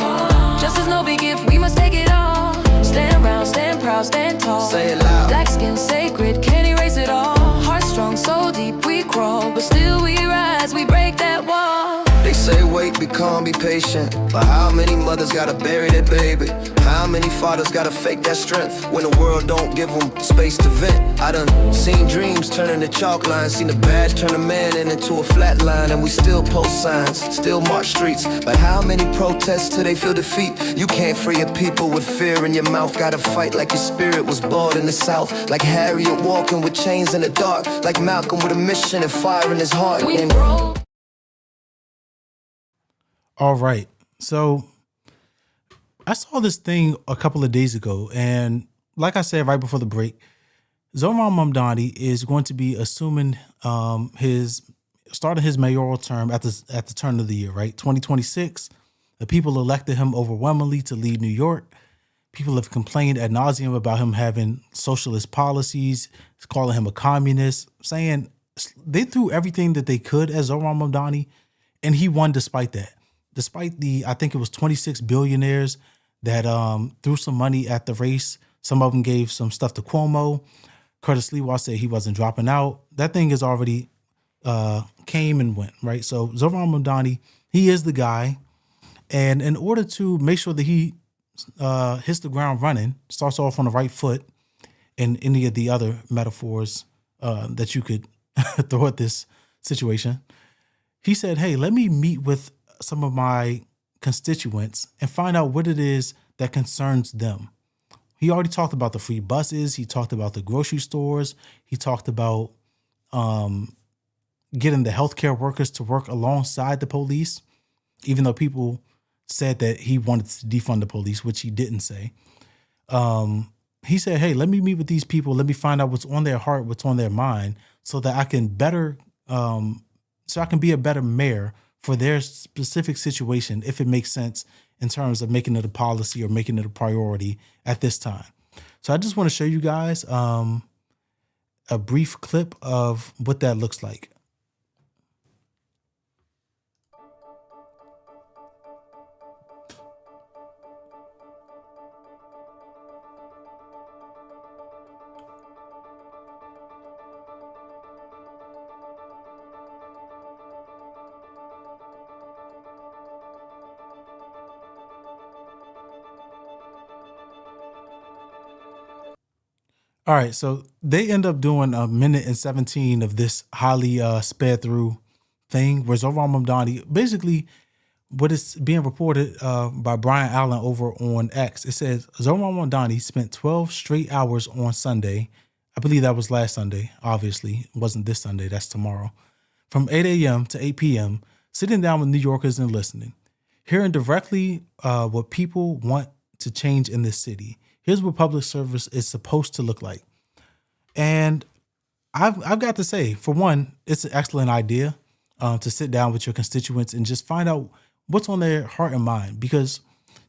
Justice no big gift, we must take it all. Stand round, stand proud, stand tall. Say it loud. Black skin sacred, can't erase it all. Heart strong, so deep we crawl, but still we rise, we break that wall. They say wait calm, be patient. But how many mothers gotta bury their baby? How many fathers gotta fake that strength when the world don't give them space to vent? I done seen dreams turn into chalk lines, seen the badge turn a man into a flat line, and we still post signs, still march streets. But how many protests till they feel defeat? You can't free your people with fear in your mouth. Gotta fight like your spirit was born in the South, like Harriet walking with chains in the dark, like Malcolm with a mission and fire in his heart. And All right. So I saw this thing a couple of days ago, and like I said right before the break, Zohran Mamdani is going to be assuming starting his mayoral term at the turn of the year, right? 2026. The people elected him overwhelmingly to lead New York. People have complained ad nauseum about him having socialist policies, calling him a communist, saying they threw everything that they could at Zohran Mamdani, and he won despite that. Despite I think it was 26 billionaires that threw some money at the race. Some of them gave some stuff to Cuomo. Curtis Lewa said he wasn't dropping out. That thing is already came and went, right? So Zohran Mamdani, he is the guy. And in order to make sure that he hits the ground running, starts off on the right foot, and any of the other metaphors that you could throw at this situation, he said, hey, let me meet with some of my constituents and find out what it is that concerns them. He already talked about the free buses. He talked about the grocery stores. He talked about getting the healthcare workers to work alongside the police, even though people said that he wanted to defund the police, which he didn't say. He said, hey, let me meet with these people. Let me find out what's on their heart, what's on their mind, so that I can be a better mayor for their specific situation, if it makes sense in terms of making it a policy or making it a priority at this time. So I just want to show you guys a brief clip of what that looks like. All right, so they end up doing 1:17 of this highly sped through thing where Zohran Mamdani, basically what is being reported by Brian Allen over on X, it says Zohran Mamdani spent 12 straight hours on Sunday. I believe that was last Sunday, obviously. It wasn't this Sunday, that's tomorrow. From 8 a.m. to 8 p.m., sitting down with New Yorkers and listening, hearing directly what people want to change in this city. Here's what public service is supposed to look like. And I've got to say, for one, it's an excellent idea to sit down with your constituents and just find out what's on their heart and mind. Because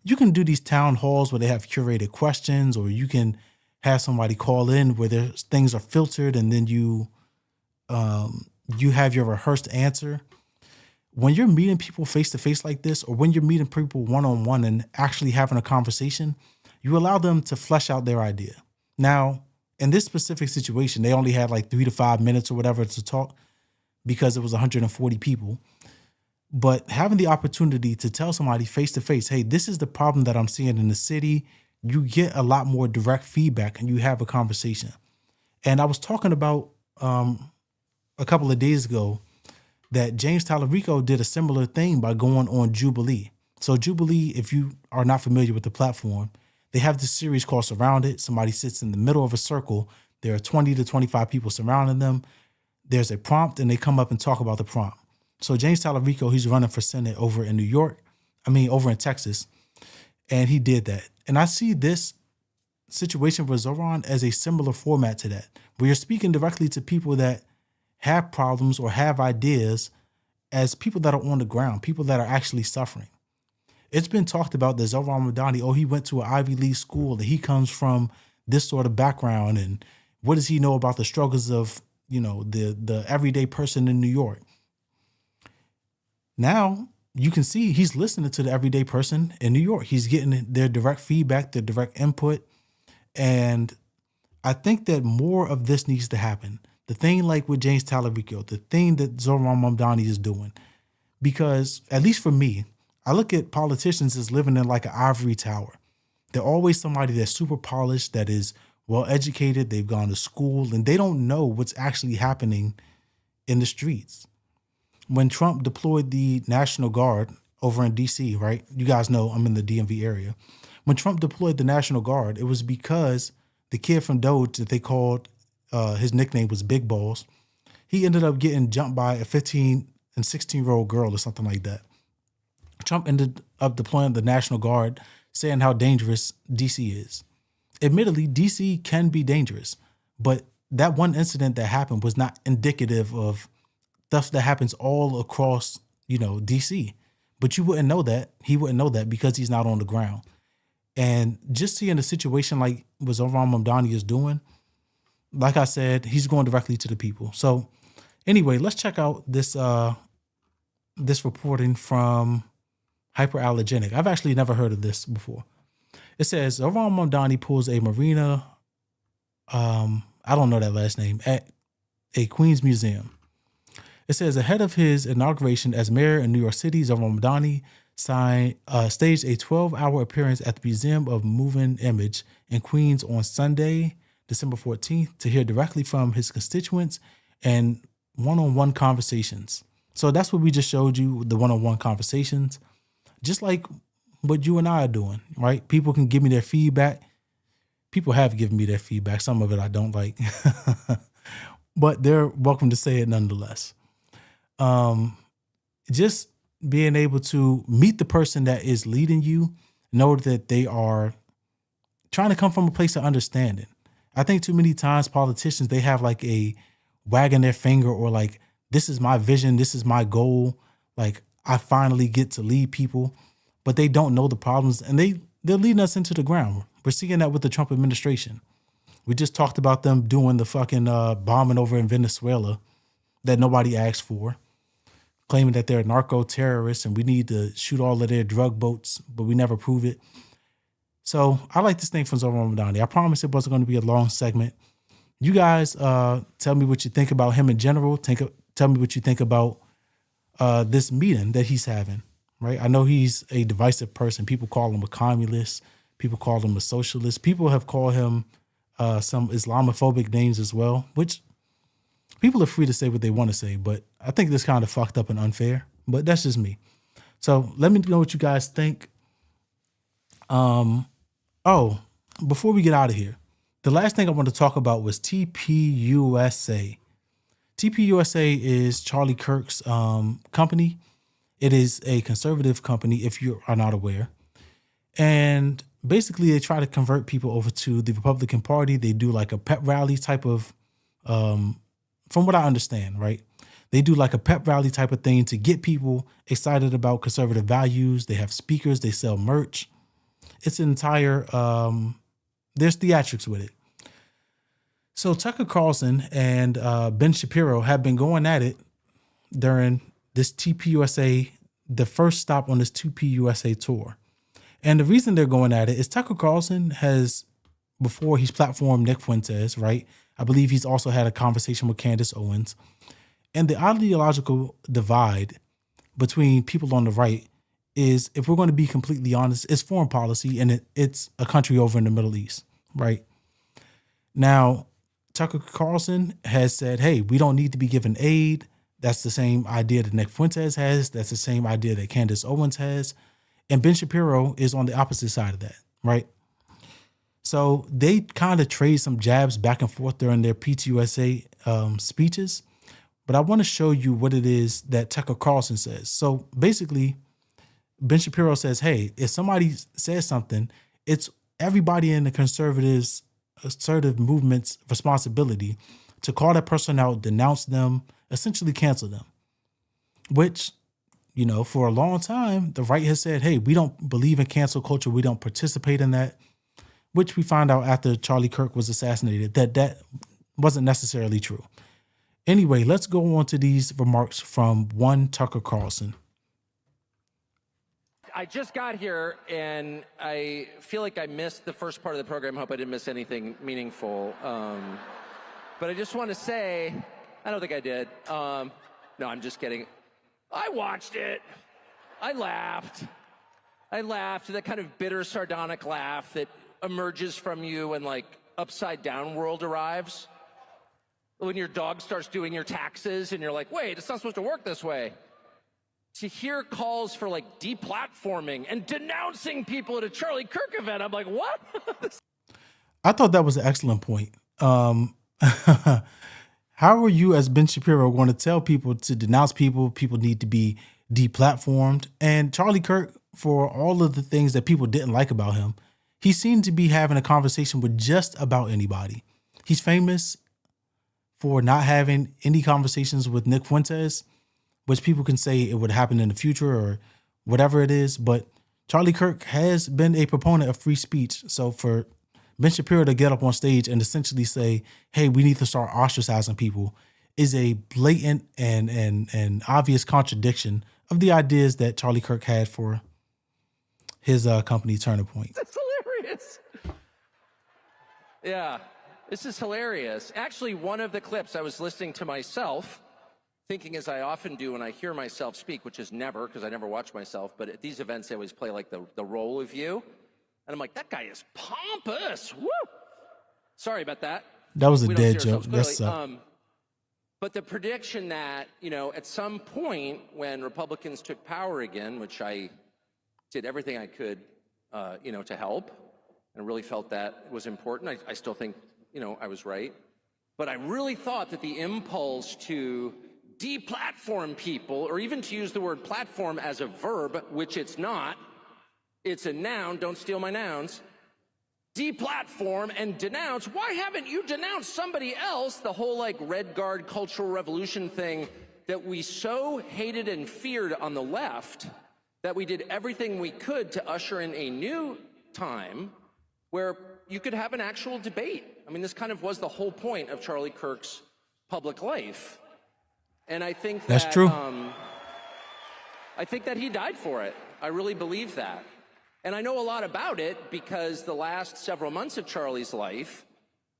you can do these town halls where they have curated questions, or you can have somebody call in where things are filtered and then you have your rehearsed answer. When you're meeting people face to face like this, or when you're meeting people one-on-one and actually having a conversation, you allow them to flesh out their idea. Now, in this specific situation, they only had like 3 to 5 minutes or whatever to talk because it was 140 people. But having the opportunity to tell somebody face to face, hey, this is the problem that I'm seeing in the city, you get a lot more direct feedback and you have a conversation. And I was talking about a couple of days ago that James Tallarico did a similar thing by going on Jubilee. So Jubilee, if you are not familiar with the platform, they have this series called Surrounded. Somebody sits in the middle of a circle. There are 20 to 25 people surrounding them. There's a prompt and they come up and talk about the prompt. So James Tallarico, he's running for Senate over in over in Texas. And he did that. And I see this situation with Zohran as a similar format to that, where you're speaking directly to people that have problems or have ideas as people that are on the ground, people that are actually suffering. It's been talked about that Zohran Mamdani, he went to an Ivy League school, that he comes from this sort of background, and what does he know about the struggles of, the everyday person in New York? Now you can see he's listening to the everyday person in New York. He's getting their direct feedback, their direct input. And I think that more of this needs to happen. The thing like with James Tallarico, the thing that Zohran Mamdani is doing, because at least for me, I look at politicians as living in like an ivory tower. They're always somebody that's super polished, that is well educated, they've gone to school, and they don't know what's actually happening in the streets. When Trump deployed the National Guard over in DC, right? You guys know I'm in the DMV area. When Trump deployed the National Guard, it was because the kid from Doge that they called, his nickname was Big Balls. He ended up getting jumped by a 15 and 16-year-old girl or something like that. Trump ended up deploying the National Guard, saying how dangerous DC is. Admittedly, DC can be dangerous, but that one incident that happened was not indicative of stuff that happens all across, DC. But you wouldn't know that. He wouldn't know that because he's not on the ground. And just seeing a situation like what Zohran Mamdani is doing, like I said, he's going directly to the people. So anyway, let's check out this reporting from Hyperallergenic. I've actually never heard of this before. It says Zohran Mamdani pulls a Marina, I don't know that last name, at a Queens museum. It says ahead of his inauguration as mayor in New York City, Zohran Mamdani staged a 12-hour appearance at the Museum of Moving Image in Queens on Sunday, December 14th, to hear directly from his constituents and one-on-one conversations. So that's what we just showed you, the one-on-one conversations, just like what you and I are doing, right? People can give me their feedback. People have given me their feedback. Some of it I don't like, but they're welcome to say it nonetheless. Just being able to meet the person that is leading you, know that they are trying to come from a place of understanding. I think too many times politicians, they have like a wagging their finger or like, this is my vision, this is my goal. Like I finally get to lead people, but they don't know the problems and they're leading us into the ground. We're seeing that with the Trump administration. We just talked about them doing the fucking bombing over in Venezuela that nobody asked for, claiming that they're narco terrorists and we need to shoot all of their drug boats, but we never prove it. So I like this thing from Zohran Mamdani. I promise it wasn't going to be a long segment. You guys tell me what you think about him in general. Tell me what you think about this meeting that he's having, right? I know he's a divisive person. People call him a communist. People call him a socialist. People have called him some Islamophobic names as well, which people are free to say what they want to say, but I think this kind of fucked up and unfair, but that's just me. So let me know what you guys think. Before we get out of here, the last thing I want to talk about was TPUSA. TPUSA is Charlie Kirk's company. It is a conservative company, if you are not aware. And basically they try to convert people over to the Republican Party. They do like a pep rally type of, from what I understand, right? They do like a pep rally type of thing to get people excited about conservative values. They have speakers, they sell merch. It's an entire, there's theatrics with it. So Tucker Carlson and Ben Shapiro have been going at it during this TPUSA, the first stop on this TPUSA tour. And the reason they're going at it is Tucker Carlson has, before he's platformed Nick Fuentes, right? I believe he's also had a conversation with Candace Owens. And the ideological divide between people on the right is, if we're going to be completely honest, it's foreign policy and it's a country over in the Middle East, right? Now, Tucker Carlson has said, hey, we don't need to be given aid. That's the same idea that Nick Fuentes has. That's the same idea that Candace Owens has. And Ben Shapiro is on the opposite side of that, right? So they kind of trade some jabs back and forth during their PTUSA speeches. But I want to show you what it is that Tucker Carlson says. So basically, Ben Shapiro says, hey, if somebody says something, it's everybody in the assertive movement's responsibility to call that person out, denounce them, essentially cancel them. Which, for a long time, the right has said, hey, we don't believe in cancel culture. We don't participate in that, which we find out after Charlie Kirk was assassinated, that wasn't necessarily true. Anyway, let's go on to these remarks from one Tucker Carlson. I just got here, and I feel like I missed the first part of the program. Hope I didn't miss anything meaningful. But I just want to say, I don't think I did. No, I'm just kidding. I watched it. I laughed. That kind of bitter, sardonic laugh that emerges from you when, like, Upside Down World arrives. When your dog starts doing your taxes and you're like, wait, it's not supposed to work this way. To hear calls for, like, deplatforming and denouncing people at a Charlie Kirk event, I'm like, what? I thought that was an excellent point. How are you as Ben Shapiro going to tell people to denounce people? People need to be deplatformed. And Charlie Kirk, for all of the things that people didn't like about him, he seemed to be having a conversation with just about anybody. He's famous for not having any conversations with Nick Fuentes, which people can say it would happen in the future or whatever it is. But Charlie Kirk has been a proponent of free speech. So for Ben Shapiro to get up on stage and essentially say, hey, we need to start ostracizing people is a blatant and obvious contradiction of the ideas that Charlie Kirk had for his company Turning Point. That's hilarious. Yeah, this is hilarious. Actually, one of the clips I was listening to myself, thinking as I often do when I hear myself speak, which is never, because I never watch myself, but at these events they always play like the role of you. And I'm like, that guy is pompous. Woo! Sorry about that. That was a We don't dead see joke. ourselves That's clearly. But the prediction that, at some point when Republicans took power again, which I did everything I could, to help, and really felt that was important. I still think, I was right. But I really thought that the impulse to deplatform people, or even to use the word platform as a verb, which it's not, it's a noun, don't steal my nouns, deplatform and denounce. Why haven't you denounced somebody else? The whole like Red Guard cultural revolution thing that we so hated and feared on the left that we did everything we could to usher in a new time where you could have an actual debate. I mean, this kind of was the whole point of Charlie Kirk's public life. And I think That's true. I think that he died for it. I really believe that. And I know a lot about it because the last several months of Charlie's life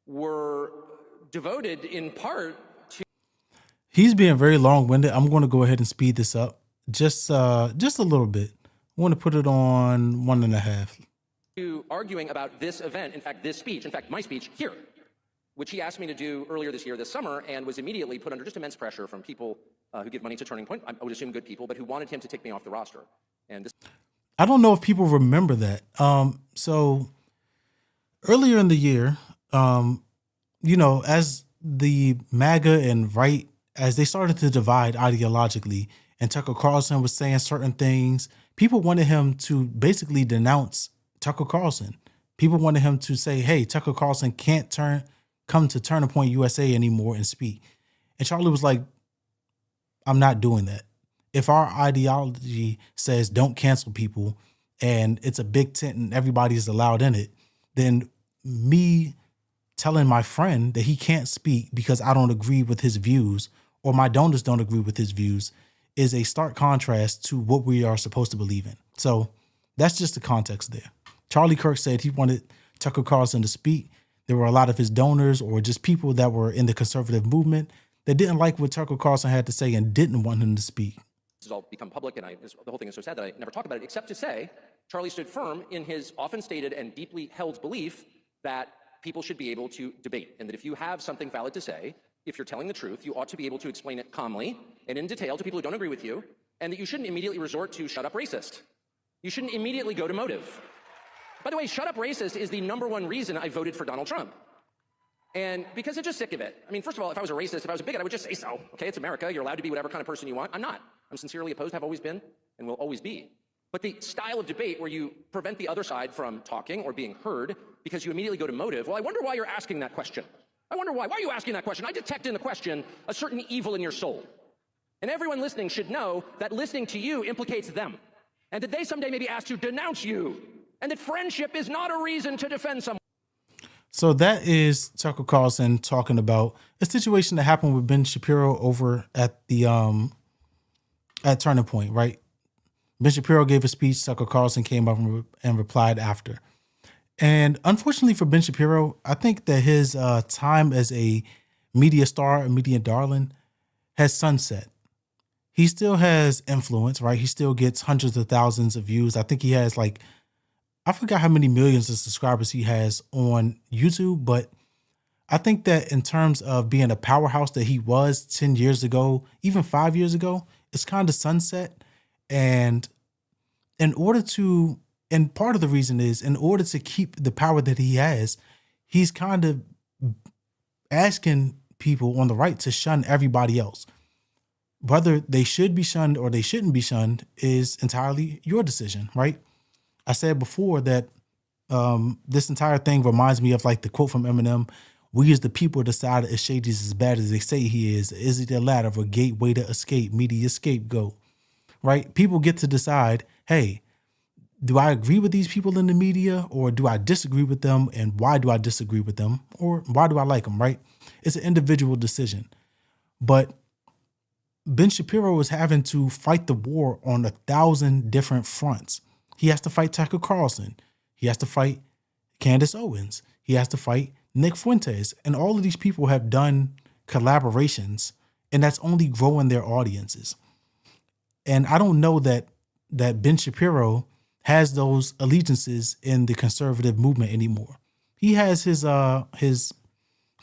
were devoted in part to... He's being very long-winded. I'm going to go ahead and speed this up just a little bit. I want to put it on 1.5. To arguing about this event, in fact, this speech, in fact, my speech here, which he asked me to do earlier this year, this summer, and was immediately put under just immense pressure from people who give money to Turning Point. I would assume good people, but who wanted him to take me off the roster. And this... I don't know if people remember that. So earlier in the year, as the MAGA and right, as they started to divide ideologically, and Tucker Carlson was saying certain things, people wanted him to basically denounce Tucker Carlson. People wanted him to say, hey, Tucker Carlson can't come to Turning Point USA anymore and speak. And Charlie was like, I'm not doing that. If our ideology says don't cancel people and it's a big tent and everybody's allowed in it, then me telling my friend that he can't speak because I don't agree with his views or my donors don't agree with his views is a stark contrast to what we are supposed to believe in. So that's just the context there. Charlie Kirk said he wanted Tucker Carlson to speak. There were a lot of his donors or just people that were in the conservative movement that didn't like what Tucker Carlson had to say and didn't want him to speak. This has all become public, and the whole thing is so sad that I never talk about it, except to say Charlie stood firm in his often stated and deeply held belief that people should be able to debate, and that if you have something valid to say, if you're telling the truth, you ought to be able to explain it calmly and in detail to people who don't agree with you, and that you shouldn't immediately resort to shut up racist. You shouldn't immediately go to motive. By the way, shut up racist is the #1 reason I voted for Donald Trump. And because I'm just sick of it. I mean, first of all, if I was a racist, if I was a bigot, I would just say so. Okay, it's America. You're allowed to be whatever kind of person you want. I'm not. I'm sincerely opposed, have always been, and will always be. But the style of debate where you prevent the other side from talking or being heard because you immediately go to motive, well, I wonder why you're asking that question. I wonder why. Why are you asking that question? I detect in the question a certain evil in your soul. And everyone listening should know that listening to you implicates them, and that they someday may be asked to denounce you, and that friendship is not a reason to defend someone. So that is Tucker Carlson talking about a situation that happened with Ben Shapiro over at the at Turning Point, right? Ben Shapiro gave a speech. Tucker Carlson came up and replied after. And unfortunately for Ben Shapiro, I think that his time as a media star, a media darling, has sunset. he still has influence, right? He still gets hundreds of thousands of views. I think he has like, I forgot how many millions of subscribers he has on YouTube, but I think that in terms of being a powerhouse that he was 10 years ago, even 5 years ago, it's kind of sunset. And in order to, and part of the reason is in order to keep the power that he has, he's kind of asking people on the right to shun everybody else. Whether they should be shunned or they shouldn't be shunned is entirely your decision, right? I said before that this entire thing reminds me of like the quote from Eminem, "We as the people decide if Shady's as bad as they say he is he the ladder or gateway to escape, media scapegoat," right? People get to decide, hey, do I agree with these people in the media or do I disagree with them, and why do I disagree with them, or why do I like them, right? It's an individual decision. But Ben Shapiro is having to fight the war on 1,000 different fronts. He has to fight Tucker Carlson. He has to fight Candace Owens. He has to fight Nick Fuentes. And all of these people have done collaborations, and that's only growing their audiences. And I don't know that Ben Shapiro has those allegiances in the conservative movement anymore. He has his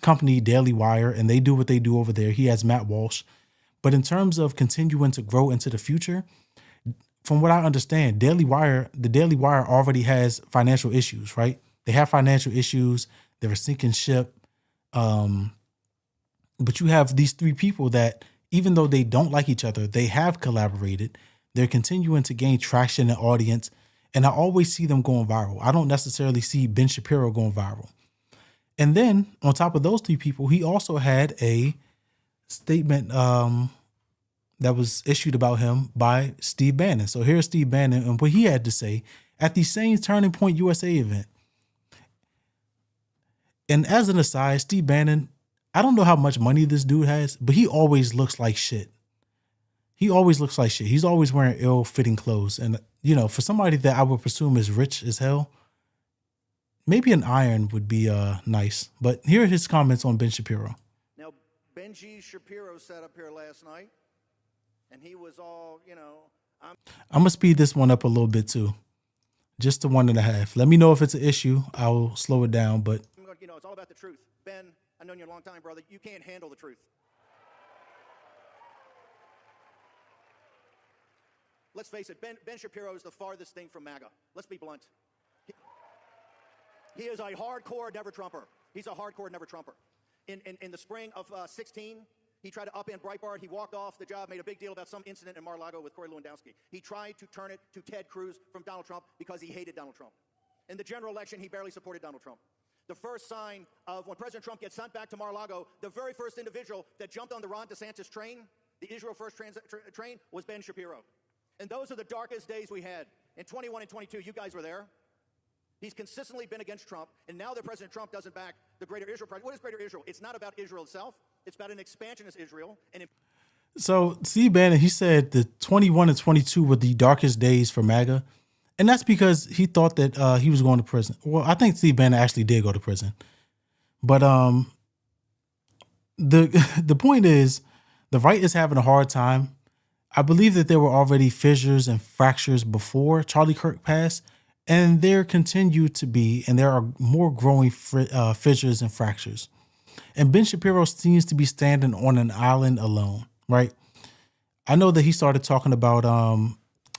company Daily Wire, and they do what they do over there. He has Matt Walsh. But in terms of continuing to grow into the future, from what I understand, the Daily Wire already has financial issues, right? They have financial issues. They're a sinking ship. But you have these three people that, even though they don't like each other, they have collaborated. They're continuing to gain traction and audience. And I always see them going viral. I don't necessarily see Ben Shapiro going viral. And then on top of those three people, he also had a statement that was issued about him by Steve Bannon. So here's Steve Bannon and what he had to say at the same Turning Point USA event. And as an aside, Steve Bannon, I don't know how much money this dude has, but he always looks like shit. He always looks like shit. He's always wearing ill-fitting clothes. And, you know, for somebody that I would presume is rich as hell, maybe an iron would be nice. But here are his comments on Ben Shapiro. Now, Benji Shapiro sat up here last night, and he was all, you know, I'm going to speed this one up a little bit too. Just to 1.5. Let me know if it's an issue. I'll slow it down, but you know, it's all about the truth. Ben, I've known you a long time, brother. You can't handle the truth. Let's face it, Ben Shapiro is the farthest thing from MAGA. Let's be blunt. He is a hardcore never-Trumper. He's a hardcore never-Trumper. In the spring of 16, he tried to upend Breitbart. He walked off the job, made a big deal about some incident in Mar-a-Lago with Corey Lewandowski. He tried to turn it to Ted Cruz from Donald Trump because he hated Donald Trump. In the general election, he barely supported Donald Trump. The first sign of when President Trump gets sent back to Mar-a-Lago, the very first individual that jumped on the Ron DeSantis train, the Israel First train, was Ben Shapiro. And those are the darkest days we had. In 21 and 22, you guys were there. He's consistently been against Trump, and now that President Trump doesn't back the Greater Israel Project. What is Greater Israel? It's not about Israel itself. It's about an expansionist Israel. So Steve Bannon, he said the 21 and 22 were the darkest days for MAGA. And that's because he thought that he was going to prison. Well, I think Steve Bannon actually did go to prison. But the point is, the right is having a hard time. I believe that there were already fissures and fractures before Charlie Kirk passed, and there continue to be, and there are more growing fissures and fractures. And Ben Shapiro seems to be standing on an island alone, right? I know that he started talking about,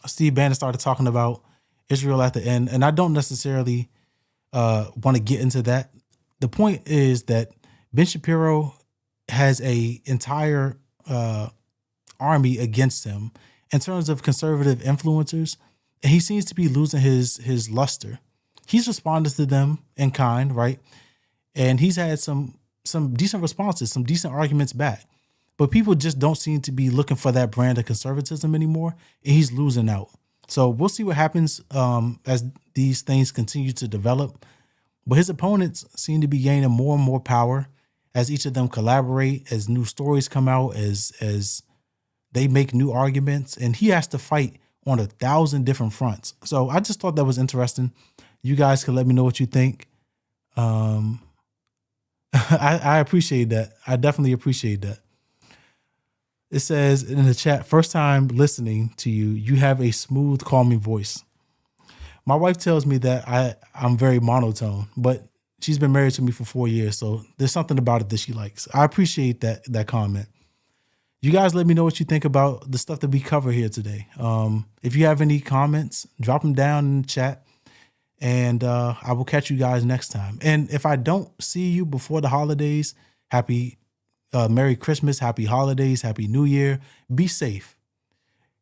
Steve Bannon started talking about Israel at the end, and I don't necessarily want to get into that. The point is that Ben Shapiro has a entire army against him in terms of conservative influencers, and he seems to be losing his luster. He's responded to them in kind, right? And he's had some decent responses, some decent arguments back. But people just don't seem to be looking for that brand of conservatism anymore, and he's losing out. So we'll see what happens as these things continue to develop. But his opponents seem to be gaining more and more power as each of them collaborate, as new stories come out, as they make new arguments, and he has to fight on 1,000 different fronts. So I just thought that was interesting. You guys can let me know what you think. I appreciate that. I definitely appreciate that. It says in the chat, first time listening to you, you have a smooth, calming voice. My wife tells me that I'm very monotone, but she's been married to me for 4 years, so there's something about it that she likes. I appreciate that comment. You guys let me know what you think about the stuff that we cover here today. If you have any comments, drop them down in the chat, and I will catch you guys next time. And if I don't see you before the holidays, Merry Christmas, Happy Holidays, Happy New Year. Be safe.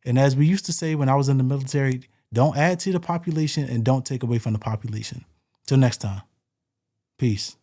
And as we used to say when I was in the military, don't add to the population and don't take away from the population. Till next time. Peace.